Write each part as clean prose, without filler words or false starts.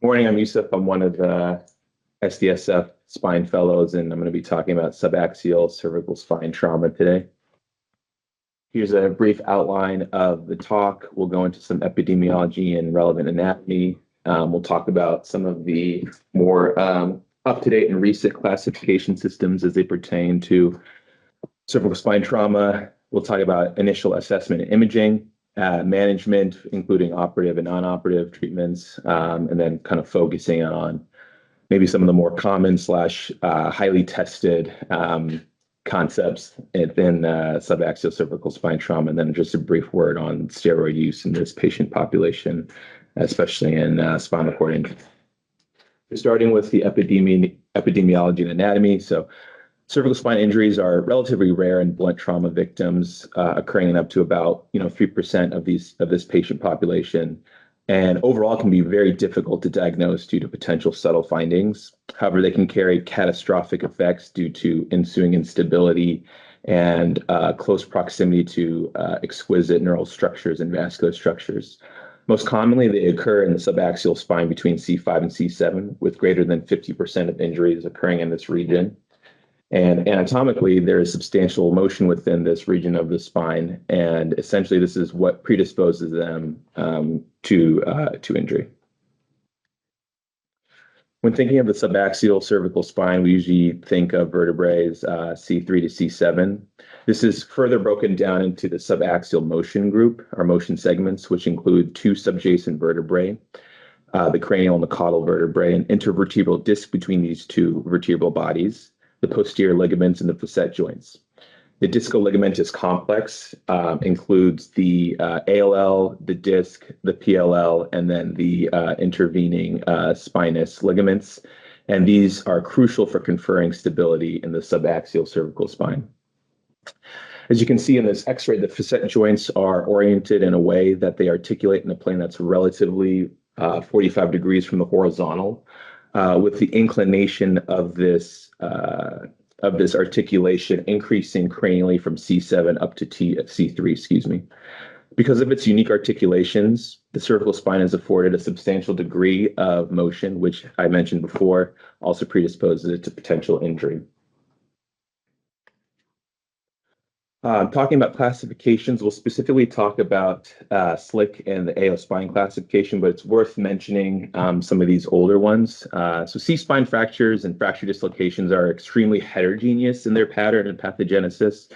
Morning, I'm Yusef. I'm one of the SDSF spine fellows, and I'm going to be talking about subaxial cervical spine trauma today. Here's a brief outline of the talk. We'll go into some epidemiology and relevant anatomy. We'll talk about some of the more up-to-date and recent classification systems as they pertain to cervical spine trauma. We'll talk about initial assessment and imaging, management, including operative and non-operative treatments, and then kind of focusing on maybe some of the more common slash highly tested concepts within subaxial cervical spine trauma, and then just a brief word on steroid use in this patient population, especially in spinal cord injury. Starting with the epidemiology and anatomy. So cervical spine injuries are relatively rare in blunt trauma victims, occurring in up to about 3% of this patient population, and overall can be very difficult to diagnose due to potential subtle findings. However, they can carry catastrophic effects due to ensuing instability and close proximity to exquisite neural structures and vascular structures. Most commonly, they occur in the subaxial spine between C5 and C7, with greater than 50% of injuries occurring in this region. And anatomically, there is substantial motion within this region of the spine, and essentially this is what predisposes them to injury. When thinking of the subaxial cervical spine, we usually think of vertebrae C3 to C7. This is further broken down into the subaxial motion group, or motion segments, which include two subjacent vertebrae, the cranial and the caudal vertebrae, an intervertebral disc between these two vertebral bodies, the posterior ligaments, and the facet joints. The discoligamentous complex includes the ALL, the disc, the PLL, and then the intervening spinous ligaments. And these are crucial for conferring stability in the subaxial cervical spine. As you can see in this X-ray, the facet joints are oriented in a way that they articulate in a plane that's relatively 45 degrees from the horizontal, with the inclination of this articulation increasing cranially from C7 up to C3, excuse me. Because of its unique articulations, the cervical spine is afforded a substantial degree of motion, which I mentioned before, also predisposes it to potential injury. Talking about classifications, we'll specifically talk about SLIC and the AO spine classification, but it's worth mentioning some of these older ones. So C-spine fractures and fracture dislocations are extremely heterogeneous in their pattern and pathogenesis,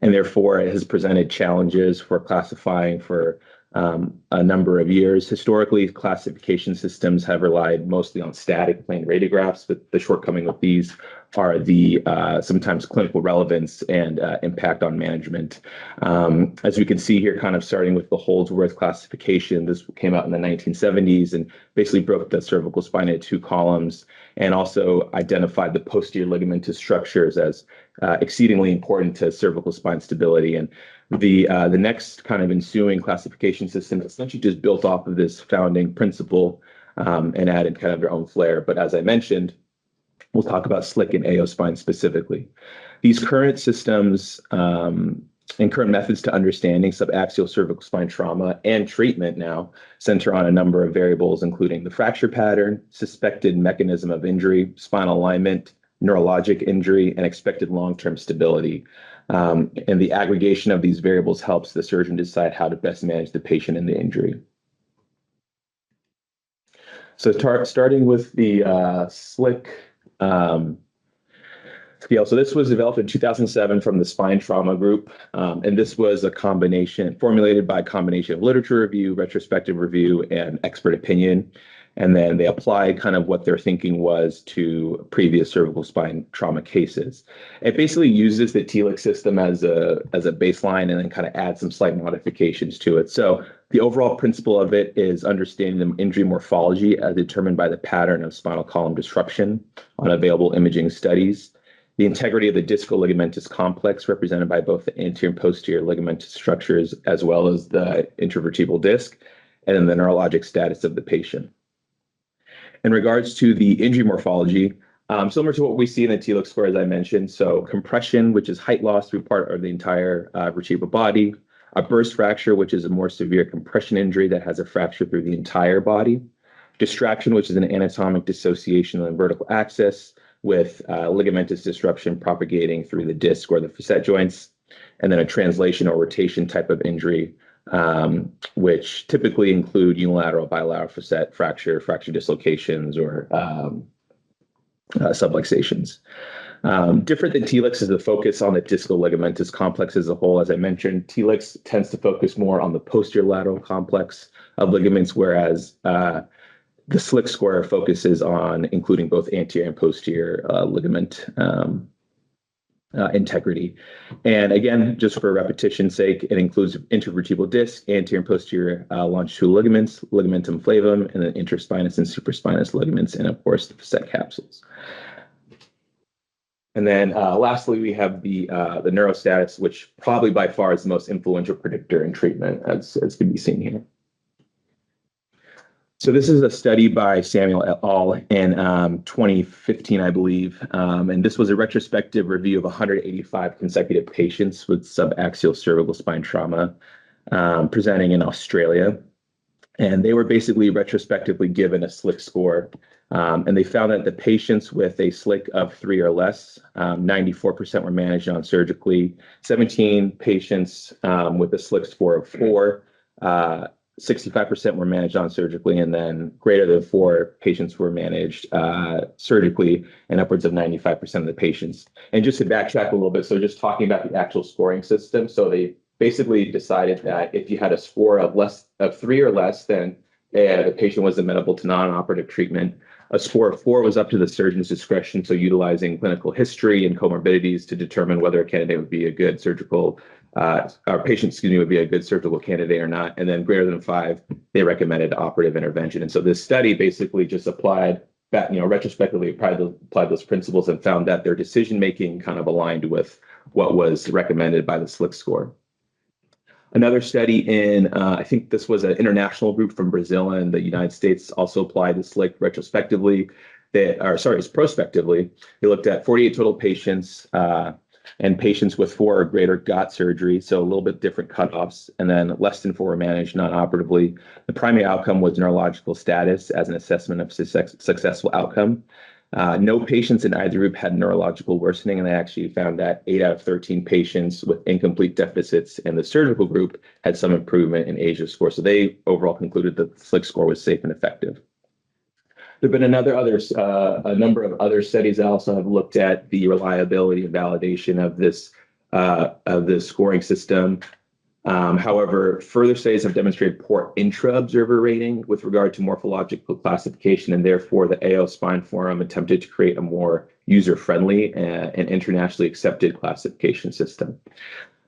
and therefore it has presented challenges for classifying for a number of years. Historically, classification systems have relied mostly on static plane radiographs, but the shortcoming of these are the sometimes clinical relevance and impact on management. As we can see here, kind of starting with the Holdsworth classification, this came out in the 1970s and basically broke the cervical spine into two columns and also identified the posterior ligamentous structures as exceedingly important to cervical spine stability. And the next kind of ensuing classification system essentially just built off of this founding principle and added kind of their own flair. But as I mentioned, we'll talk about SLIC and AO spine specifically. These current systems and current methods to understanding subaxial cervical spine trauma and treatment now center on a number of variables, including the fracture pattern, suspected mechanism of injury, spinal alignment, neurologic injury, and expected long-term stability. And the aggregation of these variables helps the surgeon decide how to best manage the patient and the injury. So starting with the SLIC scale. So this was developed in 2007 from the Spine Trauma Group, and this was a combination formulated by a combination of literature review, retrospective review, and expert opinion. And then they applied kind of what their thinking was to previous cervical spine trauma cases. It basically uses the TLIC system as a baseline and then kind of adds some slight modifications to it. So the overall principle of it is understanding the injury morphology as determined by the pattern of spinal column disruption on available imaging studies, the integrity of the discal ligamentous complex represented by both the anterior and posterior ligamentous structures as well as the intervertebral disc, and then the neurologic status of the patient. In regards to the injury morphology, similar to what we see in the TLIC score, as I mentioned, so compression, which is height loss through part of the entire vertebral body, a burst fracture, which is a more severe compression injury that has a fracture through the entire body, distraction, which is an anatomic dissociation on the vertical axis with ligamentous disruption propagating through the disc or the facet joints, and then a translation or rotation type of injury, which typically include unilateral, bilateral facet fracture, fracture dislocations, or subluxations. Different than TLIX is the focus on the discal ligamentous complex as a whole. As I mentioned, TLIX tends to focus more on the posterior lateral complex of ligaments, whereas the SLIC score focuses on including both anterior and posterior ligament integrity. And again, just for repetition's sake, it includes intervertebral disc, anterior and posterior longitudinal ligaments, ligamentum flavum, and then interspinous and supraspinous ligaments, and of course the facet capsules. And then lastly, we have the neurostatus, which probably by far is the most influential predictor in treatment, as can be seen here. So this is a study by Samuel et al. In 2015, I believe, and this was a retrospective review of 185 consecutive patients with subaxial cervical spine trauma presenting in Australia. And they were basically retrospectively given a SLIC score. And they found that the patients with a SLIC of 3 or less, 94% were managed non-surgically, 17 patients with a SLIC score of 4, 65% were managed non-surgically, and then greater than 4 patients were managed surgically, and upwards of 95% of the patients. And just to backtrack a little bit, so just talking about the actual scoring system, so they basically decided that if you had a score of 3 or less, then the patient was amenable to non-operative treatment. A score of 4 was up to the surgeon's discretion, so utilizing clinical history and comorbidities to determine whether a candidate would be a good surgical would be a good surgical candidate or not. And then greater than 5, they recommended operative intervention. And so this study basically just applied that, retrospectively applied those principles and found that their decision-making kind of aligned with what was recommended by the SLIC score. Another study in, I think this was an international group from Brazil and the United States, also applied the SLIC retrospectively. Prospectively. They looked at 48 total patients and patients with 4 or greater got surgery, so a little bit different cutoffs, and then less than 4 were managed non-operatively. The primary outcome was neurological status as an assessment of successful outcome. No patients in either group had neurological worsening, and they actually found that 8 out of 13 patients with incomplete deficits in the surgical group had some improvement in ASIA score. So they overall concluded that the SLIC score was safe and effective. There have been a number of other studies that also have looked at the reliability and validation of this scoring system. However, further studies have demonstrated poor intra-observer rating with regard to morphological classification, and therefore the AO Spine Forum attempted to create a more user-friendly and internationally accepted classification system.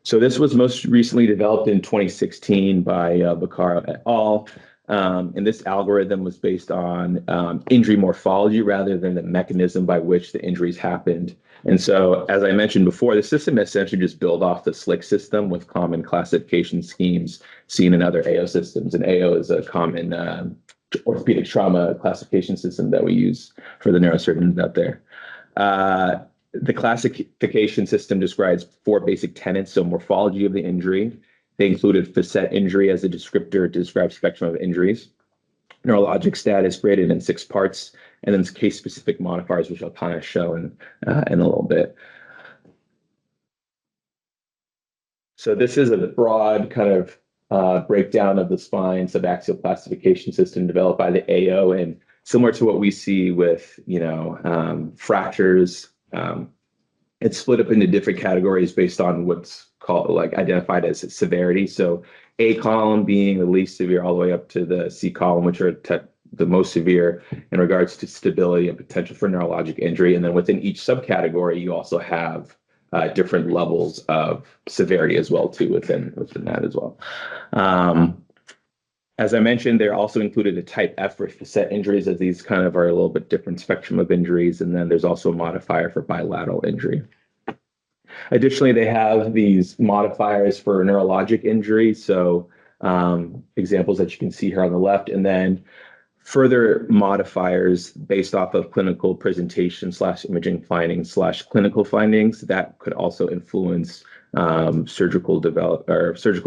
So this was most recently developed in 2016 by Vaccaro et al. And this algorithm was based on injury morphology rather than the mechanism by which the injuries happened. And so, as I mentioned before, the system essentially just built off the SLIC system with common classification schemes seen in other AO systems. And AO is a common orthopedic trauma classification system that we use for the neurosurgeons out there. The classification system describes 4 basic tenets. So morphology of the injury. They included facet injury as a descriptor to describe spectrum of injuries. Neurologic status rated in 6 parts, and then case-specific modifiers, which I'll kind of show in a little bit. So this is a broad kind of breakdown of the spine subaxial classification system developed by the AO, and similar to what we see with fractures, it's split up into different categories based on what's called identified as severity. So A column being the least severe, all the way up to the C column, which are the most severe in regards to stability and potential for neurologic injury. And then within each subcategory, you also have different levels of severity as well too within that as well. As I mentioned, they're also included a type F for facet injuries, as these kind of are a little bit different spectrum of injuries. And then there's also a modifier for bilateral injury. Additionally, they have these modifiers for neurologic injury. So examples that you can see here on the left, and then further modifiers based off of clinical presentation / imaging findings / clinical findings that could also influence surgical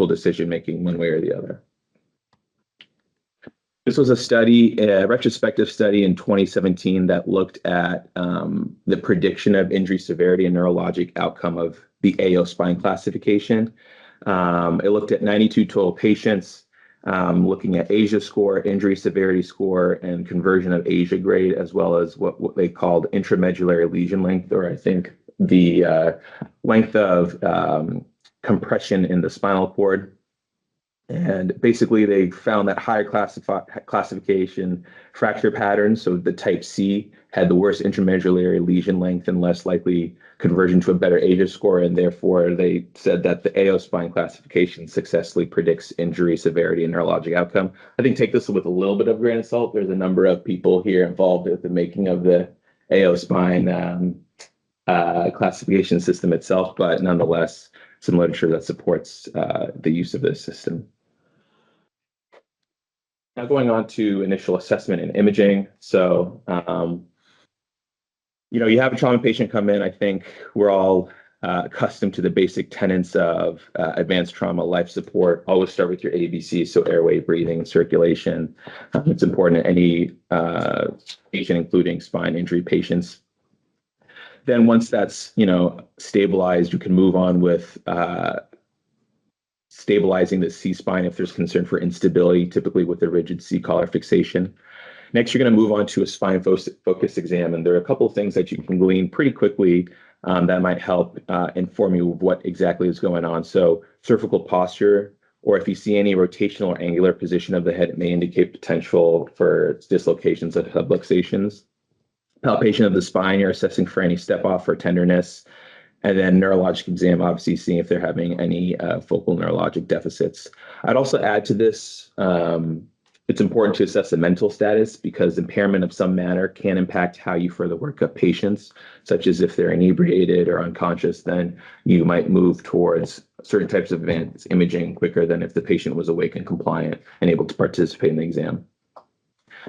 decision making one way or the other. This was a retrospective study in 2017 that looked at the prediction of injury severity and neurologic outcome of the AO spine classification. It looked at 92 total patients, looking at ASIA score, injury severity score, and conversion of ASIA grade, as well as what they called intramedullary lesion length, or I think the length of compression in the spinal cord. And basically, they found that higher classification fracture patterns, so the type C, had the worst intramedullary lesion length and less likely conversion to a better AGIS score. And therefore, they said that the AO spine classification successfully predicts injury severity and neurologic outcome. I think take this with a little bit of grain of salt. There's a number of people here involved with the making of the AO spine classification system itself, but nonetheless, some literature that supports the use of this system. Now going on to initial assessment and imaging. So, you have a trauma patient come in. I think we're all accustomed to the basic tenets of advanced trauma life support. Always start with your ABC, so airway, breathing, and circulation. It's important in any patient, including spine injury patients. Then once that's stabilized, you can move on with stabilizing the C-spine if there's concern for instability, typically with a rigid C-collar fixation. Next, you're going to move on to a spine focus exam, and there are a couple of things that you can glean pretty quickly that might help inform you of what exactly is going on. So cervical posture, or if you see any rotational or angular position of the head, it may indicate potential for dislocations of subluxations. Palpation of the spine, you're assessing for any step-off or tenderness. And then neurologic exam, obviously seeing if they're having any focal neurologic deficits. I'd also add to this, it's important to assess the mental status because impairment of some manner can impact how you further work up patients, such as if they're inebriated or unconscious, then you might move towards certain types of advanced imaging quicker than if the patient was awake and compliant and able to participate in the exam.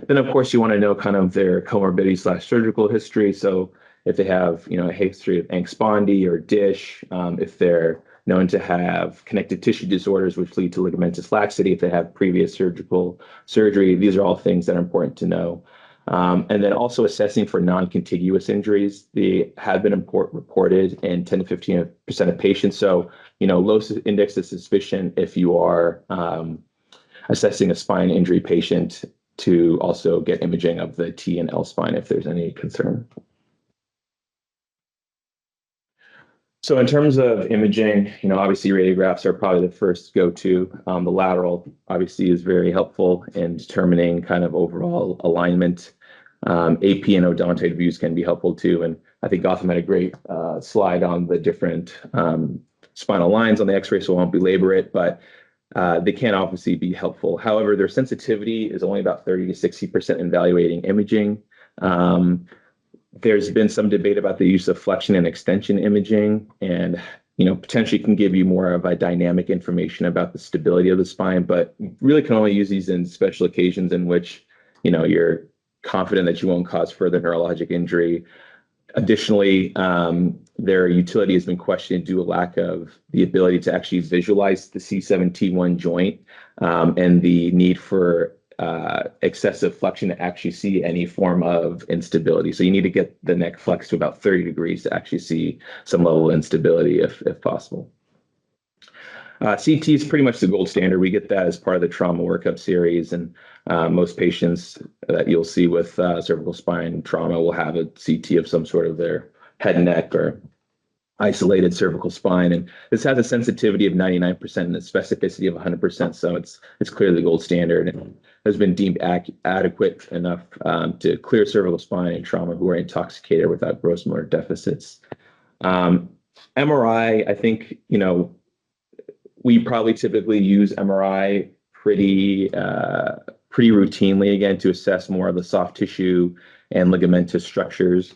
Then, of course, you want to know kind of their comorbidity/surgical history. So if they have, a history of ankh-spondy or DISH, if they're known to have connective tissue disorders which lead to ligamentous laxity, if they have previous surgical surgery, these are all things that are important to know. And then also assessing for non-contiguous injuries. They have been reported in 10 to 15% of patients. So, low index of suspicion if you are assessing a spine injury patient to also get imaging of the T and L spine if there's any concern. So in terms of imaging, obviously radiographs are probably the first go-to. The lateral obviously is very helpful in determining kind of overall alignment. AP and odontoid views can be helpful too. And I think Gotham had a great slide on the different spinal lines on the x-ray, so I won't belabor it, but they can obviously be helpful. However, their sensitivity is only about 30 to 60% in evaluating imaging. There's been some debate about the use of flexion and extension imaging, and potentially can give you more of a dynamic information about the stability of the spine, but you really can only use these in special occasions in which you're confident that you won't cause further neurologic injury. Additionally, their utility has been questioned due to a lack of the ability to actually visualize the C7T1 joint and the need for excessive flexion to actually see any form of instability. So you need to get the neck flexed to about 30 degrees to actually see some level of instability if possible. CT is pretty much the gold standard. We get that as part of the trauma workup series, and most patients that you'll see with cervical spine trauma will have a CT of some sort of their head and neck or isolated cervical spine, and this has a sensitivity of 99% and a specificity of 100%. So it's clearly the gold standard and has been deemed adequate enough to clear cervical spine and trauma who are intoxicated without gross motor deficits. MRI, I think we probably typically use MRI pretty routinely, again, to assess more of the soft tissue and ligamentous structures.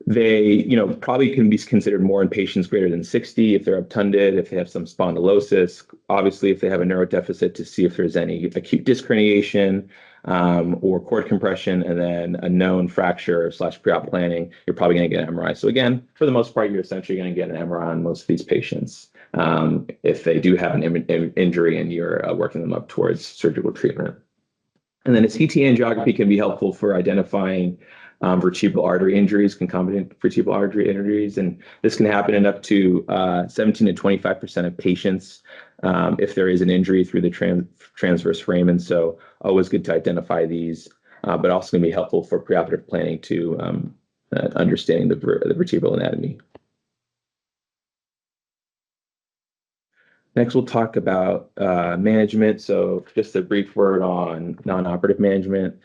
They, probably can be considered more in patients greater than 60 if they're obtunded, if they have some spondylosis, obviously if they have a neurodeficit to see if there's any acute disc herniation or cord compression, and then a known fracture / pre-op planning, you're probably going to get an MRI. So again, for the most part, you're essentially going to get an MRI on most of these patients. if they do have an injury and you're working them up towards surgical treatment. And then a CT angiography can be helpful for identifying vertebral artery injuries, concomitant vertebral artery injuries. And this can happen in up to 17 to 25% of patients if there is an injury through the transverse foramen. So always good to identify these, but also going to be helpful for preoperative planning to understanding the vertebral anatomy. Next, we'll talk about management. So just a brief word on non-operative management.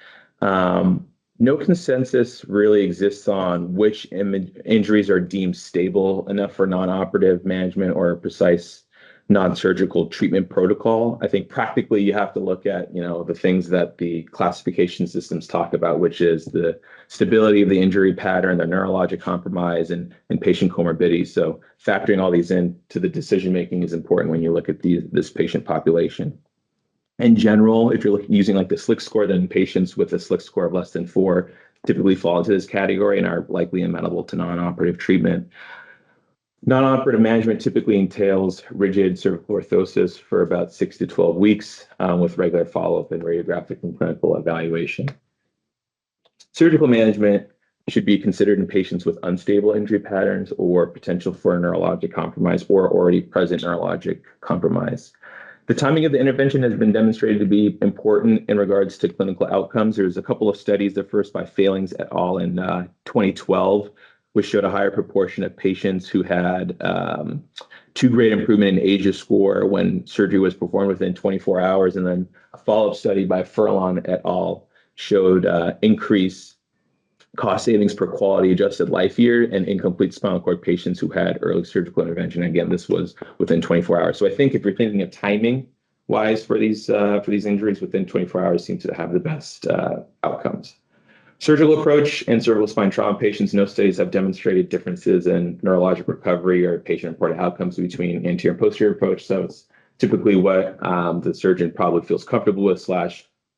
No consensus really exists on which injuries are deemed stable enough for non-operative management or a precise non-surgical treatment protocol. I think practically you have to look at, the things that the classification systems talk about, which is the stability of the injury pattern, the neurologic compromise, and patient comorbidity. So factoring all these into the decision-making is important when you look at this patient population. In general, if you're using like the SLIC score, then patients with a SLIC score of less than 4 typically fall into this category and are likely amenable to non-operative treatment. Non-operative management typically entails rigid cervical orthosis for about 6 to 12 weeks with regular follow-up and radiographic and clinical evaluation. Surgical management should be considered in patients with unstable injury patterns or potential for neurologic compromise or already present neurologic compromise. The timing of the intervention has been demonstrated to be important in regards to clinical outcomes. There's a couple of studies, the first by Failings et al. In 2012, which showed a higher proportion of patients who had 2-grade improvement in ASIA score when surgery was performed within 24 hours. And then a follow-up study by Furlan et al. Showed increased cost savings per quality adjusted life year in incomplete spinal cord patients who had early surgical intervention. Again, this was within 24 hours. So I think if you're thinking of timing wise for these injuries, within 24 hours seems to have the best outcomes. Surgical approach in cervical spine trauma patients, no studies have demonstrated differences in neurologic recovery or patient-reported outcomes between anterior and posterior approach. So it's typically what the surgeon probably feels comfortable with /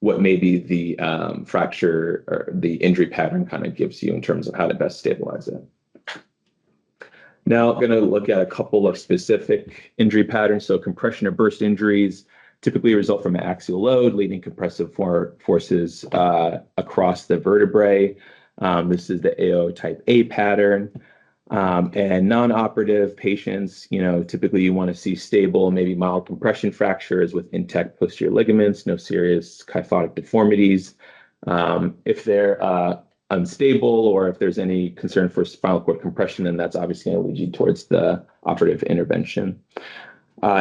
what maybe the fracture or the injury pattern kind of gives you in terms of how to best stabilize it. Now, I'm going to look at a couple of specific injury patterns. So compression or burst injuries typically result from axial load, leading compressive forces across the vertebrae. This is the AO type A pattern. And non-operative patients, typically you want to see stable, maybe mild compression fractures with intact posterior ligaments, no serious kyphotic deformities. If they're unstable or if there's any concern for spinal cord compression, then that's obviously going to lead you towards the operative intervention.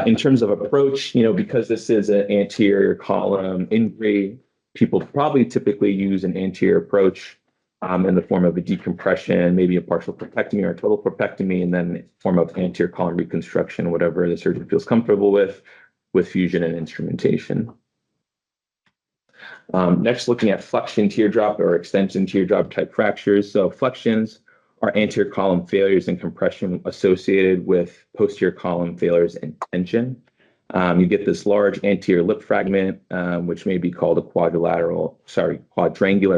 In terms of approach, because this is an anterior column injury, people probably typically use an anterior approach in the form of a decompression, maybe a partial corpectomy or a total corpectomy, and then form of anterior column reconstruction, whatever the surgeon feels comfortable with fusion and instrumentation. Next, looking at flexion teardrop or extension teardrop type fractures. So flexions are anterior column failures and compression associated with posterior column failures and tension. You get this large anterior lip fragment, which may be called a quadrangular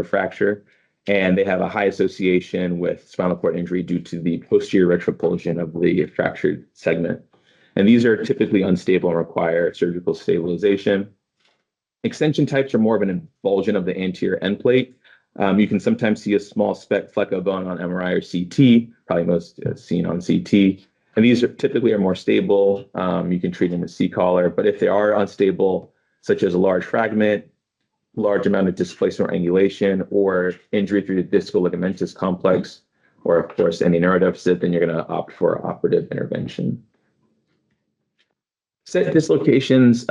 fracture. And they have a high association with spinal cord injury due to the posterior retropulsion of the fractured segment. And these are typically unstable and require surgical stabilization. Extension types are more of an avulsion of the anterior end plate. You can sometimes see a small fleck of bone on MRI or CT, probably most seen on CT. And these typically are more stable. You can treat them with C-collar. But if they are unstable, such as a large fragment, large amount of displacement or angulation, or injury through the discal ligamentous complex, or of course any neurodeficit, then you're going to opt for operative intervention. Set dislocations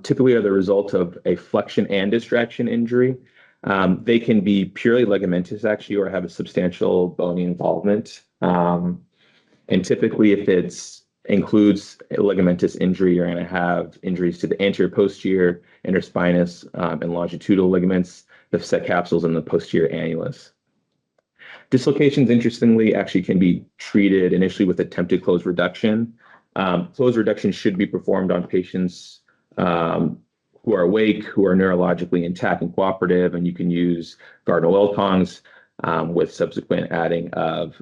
typically are the result of a flexion and distraction injury. They can be purely ligamentous actually, or have a substantial bony involvement. And typically if it's includes a ligamentous injury, you're going to have injuries to the anterior posterior, interspinous, and longitudinal ligaments, the facet capsules, and the posterior annulus. Dislocations, interestingly, actually can be treated initially with attempted closed reduction. Closed reduction should be performed on patients who are awake, who are neurologically intact and cooperative, and you can use Gardner-Well tongs with subsequent adding of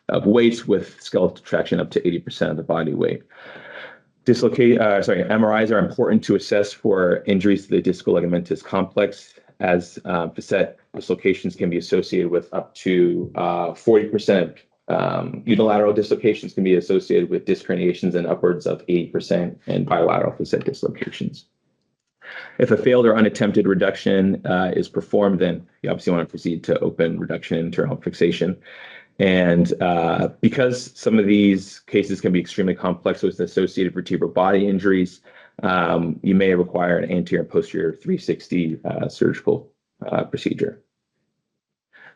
of weight with skeletal traction up to 80% of the body weight. MRIs are important to assess for injuries to the discal ligamentous complex, as facet dislocations can be associated with up to 40%. Unilateral dislocations can be associated with disc herniations and upwards of 80% in bilateral facet dislocations. If a failed or unattempted reduction is performed, then you obviously want to proceed to open reduction and internal fixation. And because some of these cases can be extremely complex with associated vertebral body injuries, you may require an anterior and posterior 360 surgical procedure.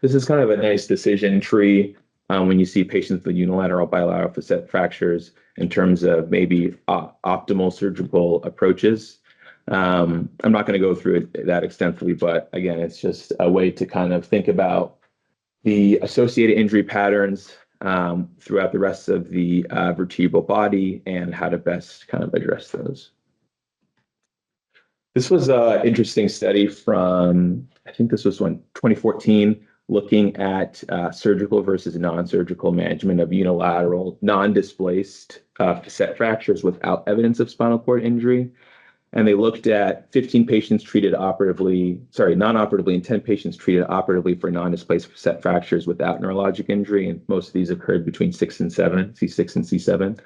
This is kind of a nice decision tree when you see patients with unilateral bilateral facet fractures in terms of maybe optimal surgical approaches. I'm not going to go through it that extensively, but again, it's just a way to kind of think about the associated injury patterns throughout the rest of the vertebral body and how to best kind of address those. This was an interesting study from, I think this was 2014, looking at surgical versus non-surgical management of unilateral non-displaced facet fractures without evidence of spinal cord injury. And they looked at 15 patients treated non-operatively, and 10 patients treated operatively for non-displaced facet fractures without neurologic injury. And most of these occurred between 6 and 7, C6 and C7.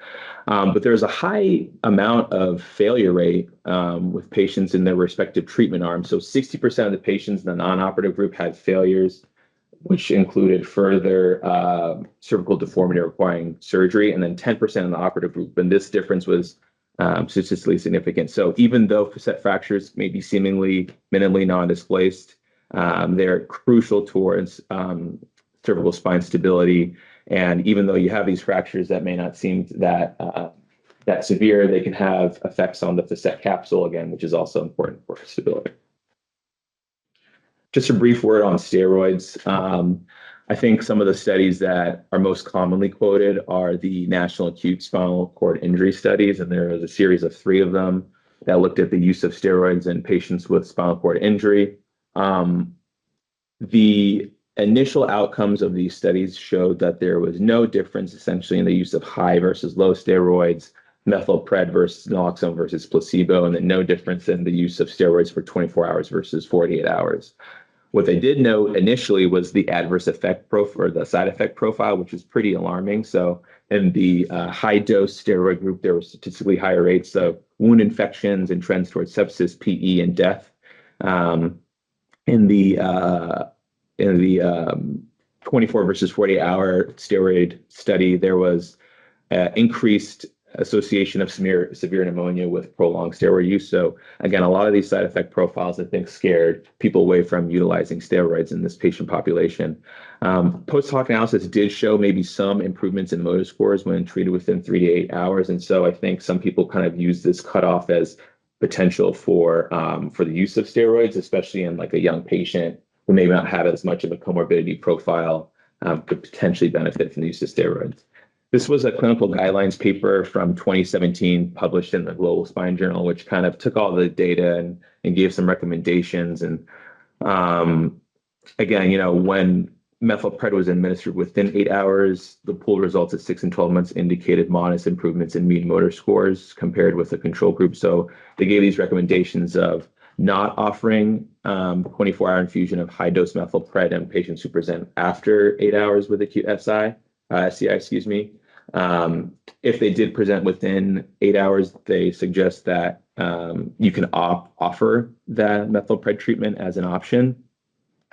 But there's a high amount of failure rate with patients in their respective treatment arms. So 60% of the patients in the non-operative group had failures, which included further cervical deformity requiring surgery, and then 10% in the operative group. And this difference was statistically significant. So even though facet fractures may be seemingly minimally non-displaced, they're crucial towards cervical spine stability. And even though you have these fractures that may not seem that severe, they can have effects on the facet capsule again, which is also important for stability. Just a brief word on steroids. I think some of the studies that are most commonly quoted are the National Acute Spinal Cord Injury Studies, and there was a series of 3 of them that looked at the use of steroids in patients with spinal cord injury. The initial outcomes of these studies showed that there was no difference essentially in the use of high versus low steroids, methylpred versus naloxone versus placebo, and then no difference in the use of steroids for 24 hours versus 48 hours. What they did note initially was the adverse effect profile or the side effect profile, which was pretty alarming. So in the high dose steroid group, there were statistically higher rates of wound infections and trends towards sepsis, PE, and death. In the 24 versus 48-hour steroid study, there was increased association of severe pneumonia with prolonged steroid use. So again, a lot of these side effect profiles, I think, scared people away from utilizing steroids in this patient population. Post hoc analysis did show maybe some improvements in motor scores when treated within 3 to 8 hours. And so I think some people kind of use this cutoff as potential for the use of steroids, especially in like a young patient who may not have as much of a comorbidity profile, could potentially benefit from the use of steroids. This was a clinical guidelines paper from 2017 published in the Global Spine Journal, which kind of took all the data and gave some recommendations. And again, when methylpred was administered within 8 hours, the pooled results at 6 and 12 months indicated modest improvements in mean motor scores compared with the control group. So they gave these recommendations of not offering 24-hour infusion of high-dose methylpred in patients who present after 8 hours with acute SCI. If they did present within 8 hours, they suggest that you can offer that methylpred treatment as an option.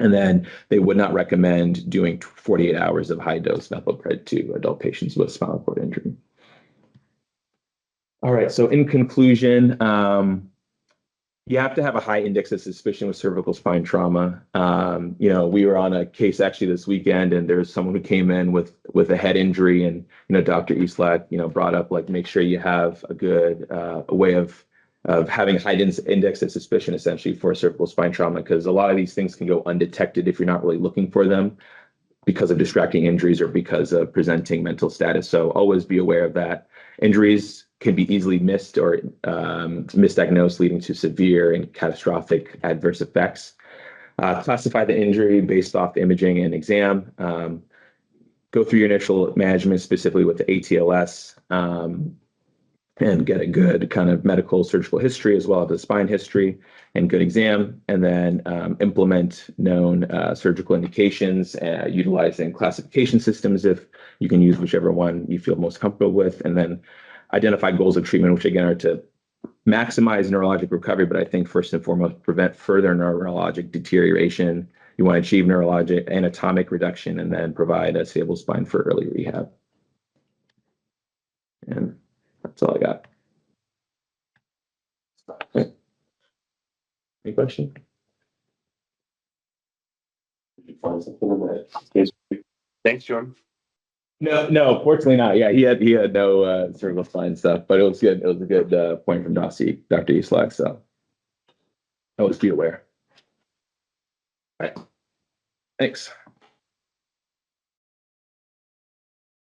And then they would not recommend doing 48 hours of high-dose methylpred to adult patients with spinal cord injury. All right, so in conclusion, you have to have a high index of suspicion with cervical spine trauma. We were on a case actually this weekend, and there's someone who came in with a head injury, and Dr. Islat, brought up like make sure you have a good way of having a high index of suspicion essentially for cervical spine trauma, because a lot of these things can go undetected if you're not really looking for them because of distracting injuries or because of presenting mental status. So always be aware of that. Injuries can be easily missed or misdiagnosed, leading to severe and catastrophic adverse effects. Classify the injury based off imaging and exam. go through your initial management, specifically with the ATLS, and get a good kind of medical surgical history as well as the spine history and good exam, and then implement known surgical indications, utilizing classification systems if you can use whichever one you feel most comfortable with, and then identify goals of treatment, which again are to maximize neurologic recovery, but I think first and foremost, prevent further neurologic deterioration. You want to achieve neurologic anatomic reduction and then provide a stable spine for early rehab. And that's all I got. Okay. Any question? Did you find something in that case? Thanks, Jordan. No, fortunately not. Yeah, he had no cervical spine stuff, but it was good. It was a good point from Dr. Yusef. So always be aware. All right. Thanks.